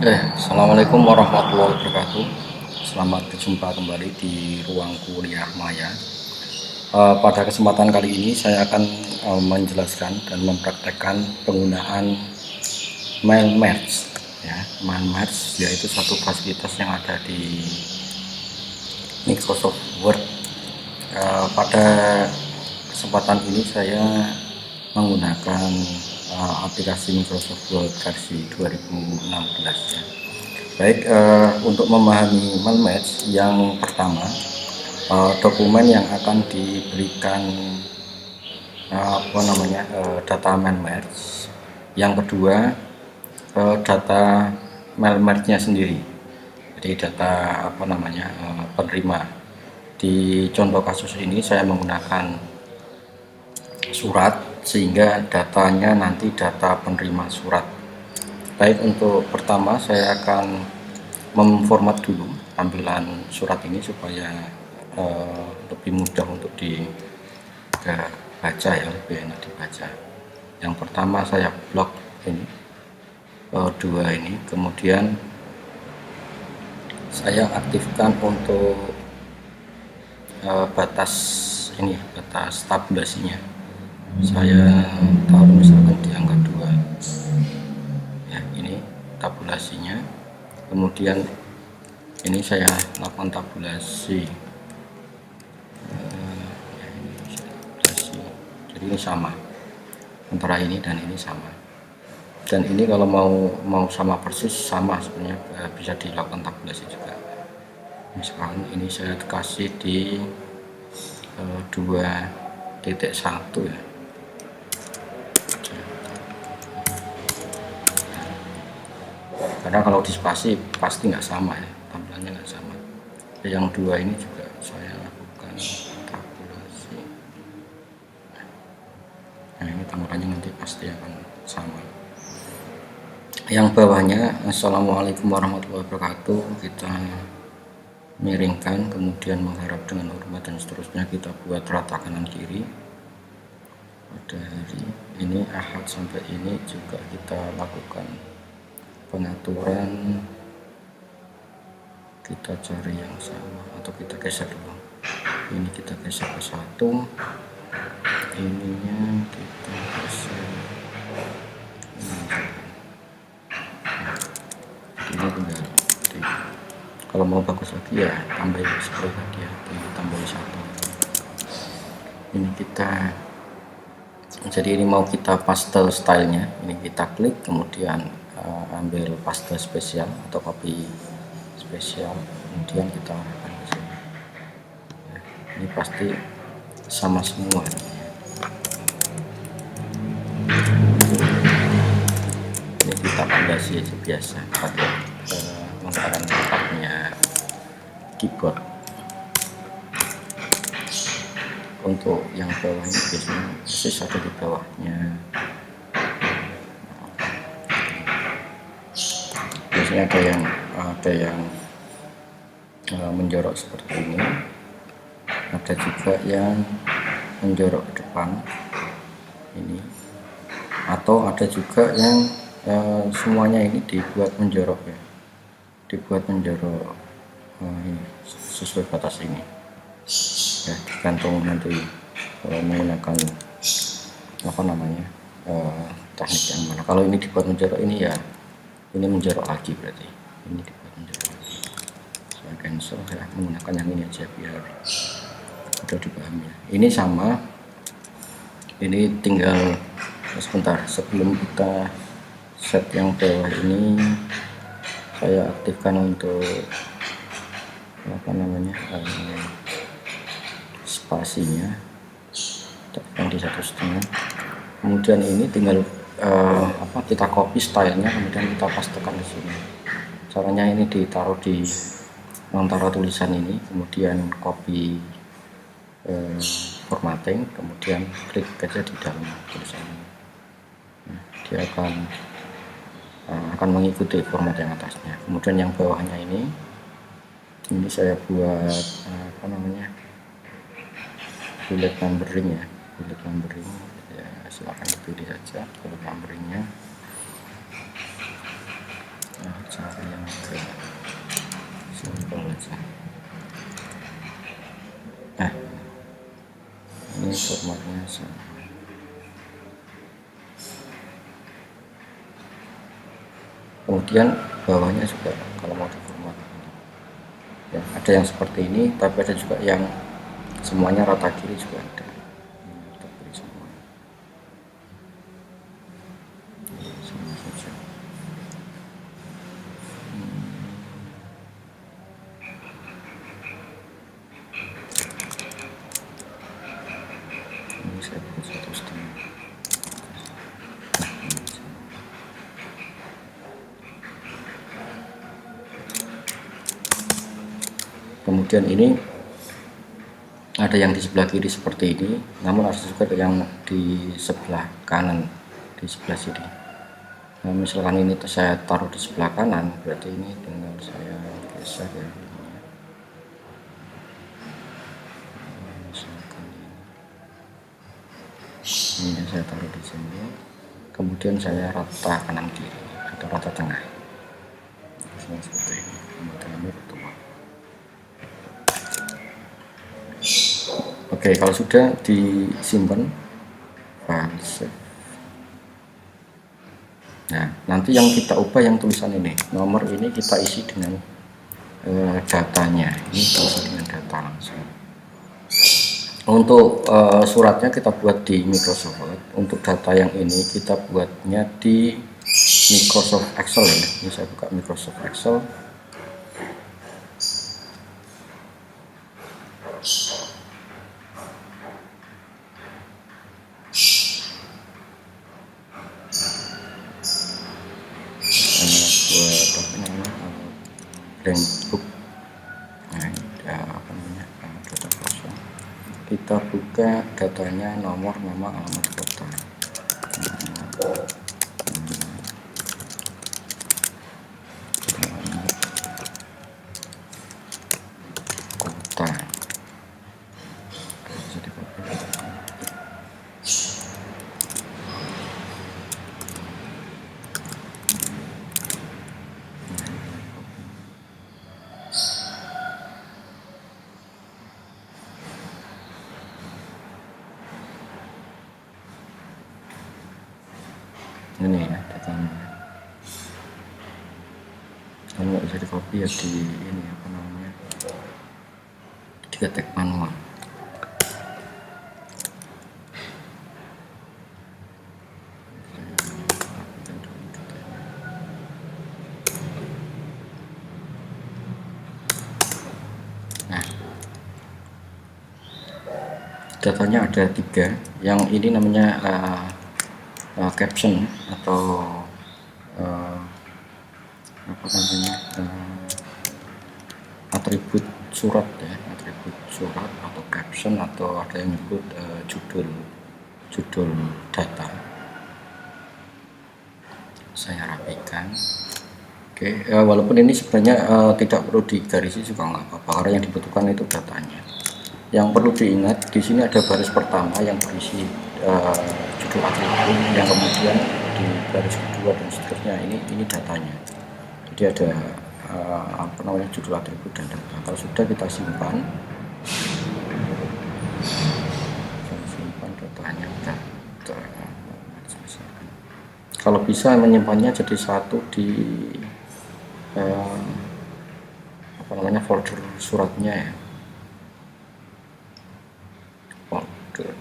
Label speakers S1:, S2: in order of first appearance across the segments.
S1: Assalamualaikum warahmatullahi wabarakatuh. Selamat berjumpa kembali di ruang kuliah Maya. Pada kesempatan kali ini saya akan menjelaskan dan mempraktekkan penggunaan mail merge. Ya, mail merge yaitu satu fasilitas yang ada di Microsoft Word. Pada kesempatan ini saya menggunakan aplikasi Microsoft Word versi 2016 ya. Baik, untuk memahami mail merge, yang pertama dokumen yang akan diberikan data mail merge. Yang kedua, data mail merge-nya sendiri. Jadi data penerima. Di contoh kasus ini saya menggunakan surat sehingga datanya nanti data penerima surat. Baik, untuk pertama saya akan memformat dulu tampilan surat ini supaya lebih mudah untuk dibaca ya, lebih enak dibaca. Yang pertama saya blok ini dua ini, kemudian saya aktifkan untuk batas ini, batas tabulasinya. Saya taruh misalkan di angka 2 ya, ini tabulasinya. Kemudian ini saya lakukan tabulasi, jadi ini sama antara ini dan ini sama, dan ini kalau mau sama persis sama sebenarnya bisa dilakukan tabulasi juga. Misalkan ini saya kasih di 2.1 ya, karena kalau di spasi pasti nggak sama ya, tampilannya nggak sama. Yang dua ini juga saya lakukan tabulasi. Nah, ini tampilannya nanti pasti akan sama. Yang bawahnya Assalamualaikum warahmatullahi wabarakatuh kita miringkan, kemudian mengharap dengan hormat dan seterusnya kita buat rata kanan kiri. Pada hari ini Ahad sampai ini juga kita lakukan pengaturan, kita cari yang sama atau kita geser dulu. Ini kita geser ke 1, ininya kita geser ini tinggal kalau mau bagus lagi ya tambahin 10 lagi ya, tambahin 1. Ini kita, jadi ini mau kita pastel stylenya, ini kita klik kemudian ambil paste spesial atau copy spesial, kemudian kita arahkan ke sini. Nah, ini pasti sama semua. Ini kita pandasi aja biasa pakai menggunakan tempatnya keyboard. Untuk yang bawah ini biasanya persis ada di bawahnya. Biasanya ada yang menjorok seperti ini, ada juga yang menjorok ke depan ini, atau ada juga yang semuanya ini dibuat menjorok ya, dibuat menjorok ini sesuai batas ini ya, tergantung nanti menggunakan teknik yang mana. Kalau ini dibuat menjorok ini ya, ini menjorok lagi, berarti ini dibuat menjorok lagi. Saya cancel, saya menggunakan yang ini aja biar udah dipahami. Ini sama, ini tinggal sebentar sebelum kita set yang bawah ini saya aktifkan untuk spasinya, tekan di 1,5. kemudian ini tinggal kita copy stylenya, kemudian kita pastekan di sini. Caranya ini ditaruh di antara tulisan ini, kemudian copy formatting, kemudian klik aja di dalam tulisan ini. Nah, dia akan mengikuti format yang atasnya. Kemudian yang bawahnya ini saya buat bullet numbering ya, bullet numbering ya, silakan dipilih saja bullet numberingnya. Nah, cari yang agak simpel aja. Ini formatnya sama. Kemudian bawahnya juga kalau mau diformat ya, ada yang seperti ini, tapi ada juga yang semuanya rata kiri juga ada. Kita beri semua sama saja. Ini saya buat 1,5. Kemudian ini ada yang di sebelah kiri seperti ini, namun ada juga yang di sebelah kanan, di sebelah sini. Nah, misalkan ini saya taruh di sebelah kanan, berarti ini tinggal saya geser ya. Misalkan ini saya taruh di sini, kemudian saya rata kanan kiri atau rata tengah. Seperti ini, kemudian ini bertuah. Oke, kalau sudah disimpan, file save. Nah, nanti yang kita ubah yang tulisan ini, nomor ini kita isi dengan datanya. Ini kita isi dengan data langsung. Untuk suratnya kita buat di Microsoft Word. Untuk data yang ini kita buatnya di Microsoft Excel ya. Ini saya buka Microsoft Excel. Blank book. Nah, apa namanya, data kosong. Kita buka datanya, nomor, nama, alamat kota. Kota. Ini ya datanya. Kalau nggak bisa di copy ya di ini apa namanya, diketik manual. Nah, datanya ada 3. Yang ini namanya caption atau apa namanya, atribut surat ya, atribut surat atau caption, atau ada yang nyebut judul data. Saya rapikan. Oke, walaupun ini sebenarnya tidak perlu digarisi juga nggak apa-apa, karena yang dibutuhkan itu datanya. Yang perlu diingat, di sini ada baris pertama yang berisi judul atribut, yang kemudian di baris kedua dan seterusnya ini datanya. Jadi ada apa namanya, judul atribut dan data. Kalau sudah kita simpan datanya. Kalau bisa menyimpannya jadi satu di apa namanya, folder suratnya ya. Folder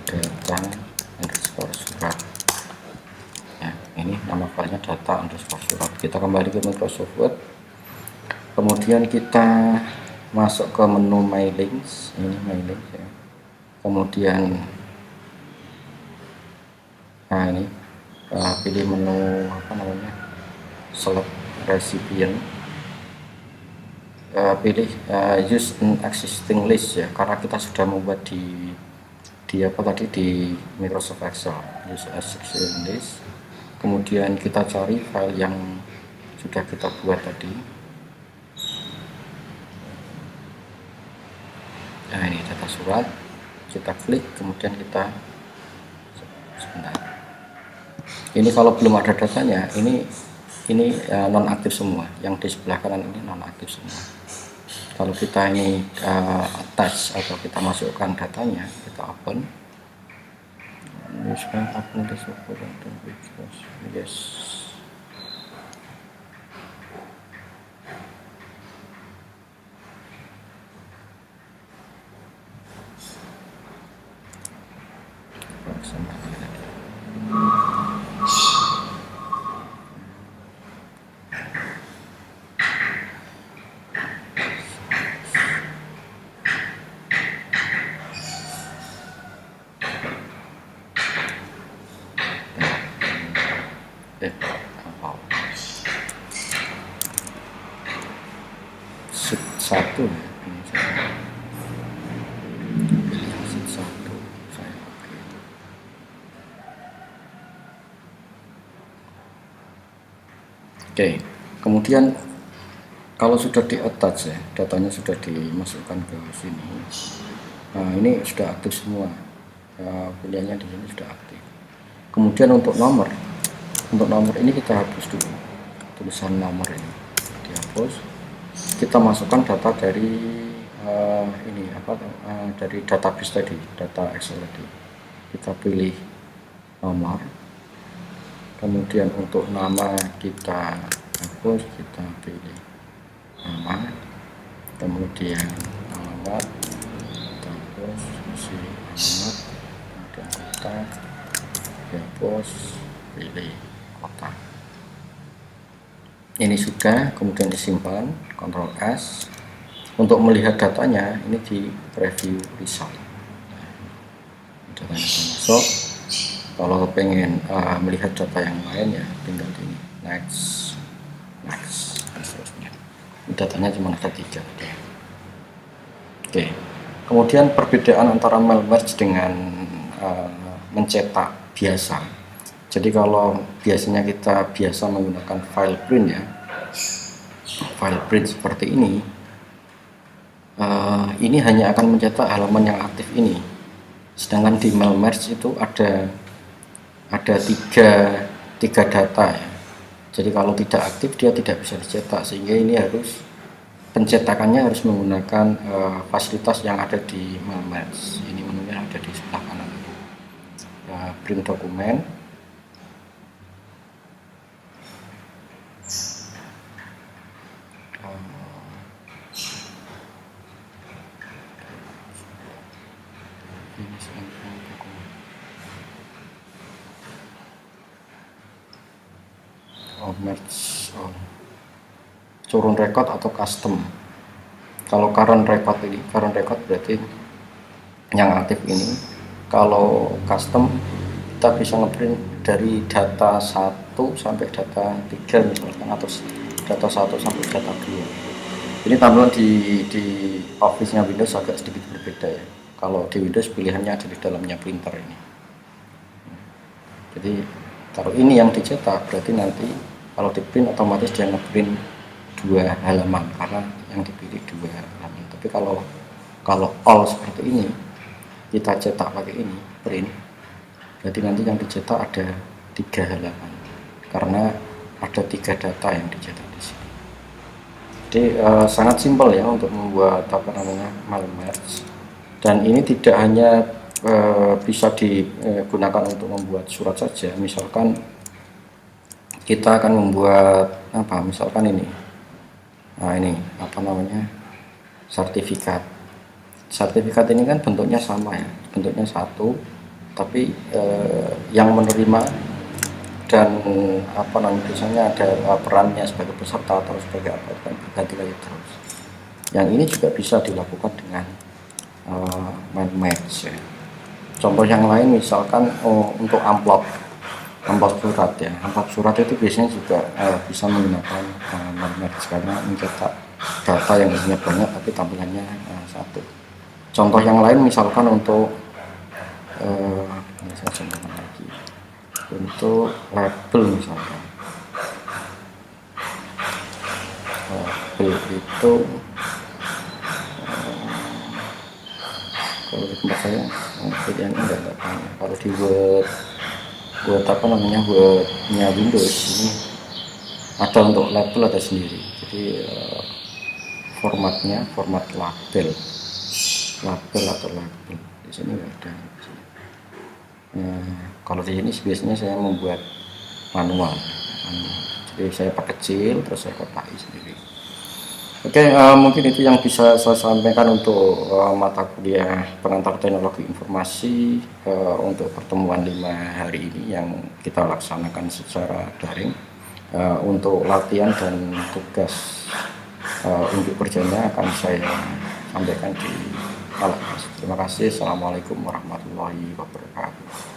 S1: data underscore surat ya, ini nama filenya data underscore surat. Kita kembali ke Microsoft Word, kemudian kita masuk ke menu My Links. Ini My Links ya. Kemudian nah ini pilih menu apa namanya, select recipient, pilih use an existing list ya, karena kita sudah membuat di apa tadi di Microsoft Excel. Use existing list, kemudian kita cari file yang sudah kita buat tadi. Nah, ini data surat, kita klik, kemudian kita sebentar. Ini kalau belum ada datanya, ini non aktif semua. Yang di sebelah kanan ini non aktif semua. Kalau kita ini attach atau kita masukkan datanya, kita open. Sekarang open the software dan yes. Satu ya, ini saya pilih sheet satu, saya oke. Oke, kemudian kalau sudah di attach ya, datanya sudah dimasukkan ke sini. Nah, ini sudah aktif semua. Pilihannya di sini sudah aktif. Kemudian untuk nomor ini kita hapus dulu. Tulisan nomor ini dihapus. Kita masukkan data dari dari database tadi, data Excel tadi. Kita pilih nomor. Kemudian untuk nama kita hapus, kita pilih nama, kemudian alamat, hapus, isi alamat, kemudian kota, hapus, pilih kota. Ini sudah, kemudian disimpan, Ctrl S. Untuk melihat datanya, ini di preview result. Datanya masuk. Kalau pengen melihat data yang lain ya tinggal di next, dan seterusnya. Datanya cuma ada 3. Oke. Kemudian perbedaan antara mail merge dengan mencetak biasa. Jadi kalau biasanya kita biasa menggunakan file print ya, file print seperti ini hanya akan mencetak halaman yang aktif ini. Sedangkan di mail merge itu ada tiga data ya. Jadi kalau tidak aktif dia tidak bisa dicetak, sehingga ini harus pencetakannya harus menggunakan fasilitas yang ada di mail merge. Ini menunya ada di sebelah kanan. Print dokumen. Merge turun record atau custom. Kalau current record berarti yang aktif ini. Kalau custom kita bisa ngeprint dari data 1 sampai data 3 misalkan, atau data 1 sampai data 2. Ini tampilan di Office-nya Windows agak sedikit berbeda ya. Kalau di Windows pilihannya ada di dalamnya printer ini. Jadi kalau ini yang dicetak berarti nanti kalau di print otomatis dia ngeprint 2 halaman karena yang dipilih 2 halaman. Tapi kalau all seperti ini kita cetak pakai ini print, berarti nanti yang dicetak ada 3 halaman karena ada 3 data yang dicetak di sini. Jadi sangat simpel ya untuk membuat mail merge, dan ini tidak hanya bisa digunakan untuk membuat surat saja. Misalkan kita akan membuat misalkan ini, sertifikat ini kan bentuknya sama ya, bentuknya satu, tapi yang menerima dan misalnya ada perannya sebagai peserta atau sebagai apa kan berganti-ganti terus. Yang ini juga bisa dilakukan dengan mail merge ya. Contoh yang lain misalkan untuk amplop surat ya. Amplop surat itu biasanya juga bisa menggunakan mail merge karena mencetak data yang isinya banyak tapi tampilannya satu. Contoh yang lain misalkan untuk saya contohkan lagi untuk label misalkan. Label itu kalau di tempat saya pilihannya enggak banyak. Kalau di Word buat apa namanya, buatnya Windows ini ada untuk label ada sendiri. Jadi formatnya format label atau label di sini nggak ada. Kalau di sini biasanya saya membuat manual. Jadi saya perkecil terus saya kotai sendiri. Oke, mungkin itu yang bisa saya sampaikan untuk mata kuliah pengantar teknologi informasi untuk pertemuan 5 hari ini yang kita laksanakan secara daring. Untuk latihan dan tugas unjuk kerjanya akan saya sampaikan di kelas. Terima kasih. Assalamualaikum warahmatullahi wabarakatuh.